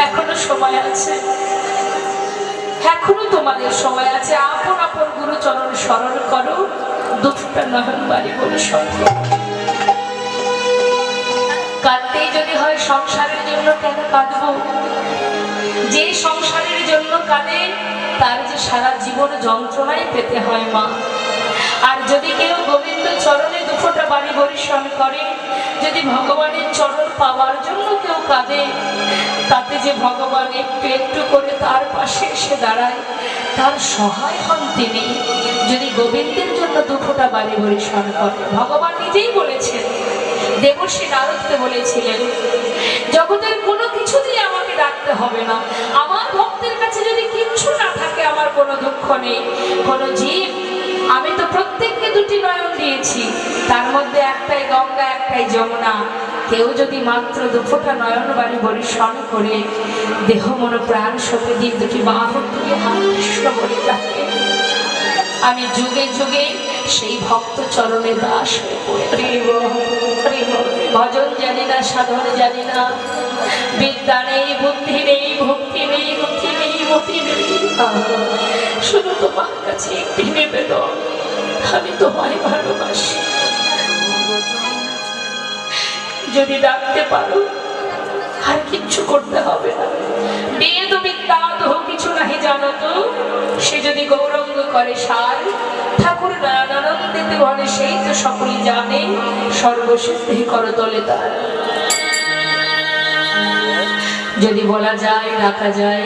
এখনো সময় আছে, এখনো তোমাদের সময় আছে। আপন আপন গুরুচরণ স্মরণ করো, দুঃখটা নয়ন বাড়ি বলে সত্য। কাঁদতেই যদি হয় সংসারের জন্য কেন কাঁদবো? যে সংসারের জন্য কাঁদে তার যে সারা জীবন যন্ত্রণাই পেতে হয় মা। আর যদি কেউ গোবিন্দ চরণে দুফোঁটা বাড়ি বরিশন করে, যদি ভগবানের চরণ পাওয়ার জন্য কেউ কাঁদে, তাতে যে ভগবান একটু একটু করে তার পাশে এসে দাঁড়ায়, তার সহায় হন তিনি। যদি গোবিন্দের জন্য দুফোঁটা বাড়ি বরিশন করে, ভগবান নিজেই বলেছেন, দেবর্ষি নারদকে বলেছিলেন, জগতের কোনো কিছু দিয়ে আমাকে ডাকতে হবে না, আমার ভক্তের কাছে যদি কিচ্ছু না থাকে আমার কোনো দুঃখ নেই। কোনো জীব, আমি তো প্রত্যেককে দুটি নয়ন দিয়েছি, তার মধ্যে একটাই গঙ্গা একটাই যমুনা, কেউ যদি মাত্র দুফোঁটা নয়ন বাড়ি বরিশন করে দেহ মন প্রাণ সতে দিয়ে দুটি বাহু তুলে হাত কৃষ্ণ বলে ডাকে, আমি যুগে যুগে সেই ভক্ত চরণে দাস হয়ে পড়ে। ভজন জানি না, সাধন জানি না, বিদ্যা নেই, বুদ্ধি নেই, ভক্তি নেই, গতি নেই, মতি নেই, শুধু তোমার কাছে একটি নিবেদন, আমি তোমায় ভালোবাসি। যদি ডাকতে পারো আর কিচ্ছু করতে হবে না। বেদ বিদ্যা দহ কিছু নাহি জানো তো, সে যদি গৌরঙ্গ করে সার, ঠাকুর নারায়ণানন্দিতে বলে সেই তো সকলেই জানে, সর্বসিদ্ধি করতলে তার। যদি বলা যায়, রাখা যায়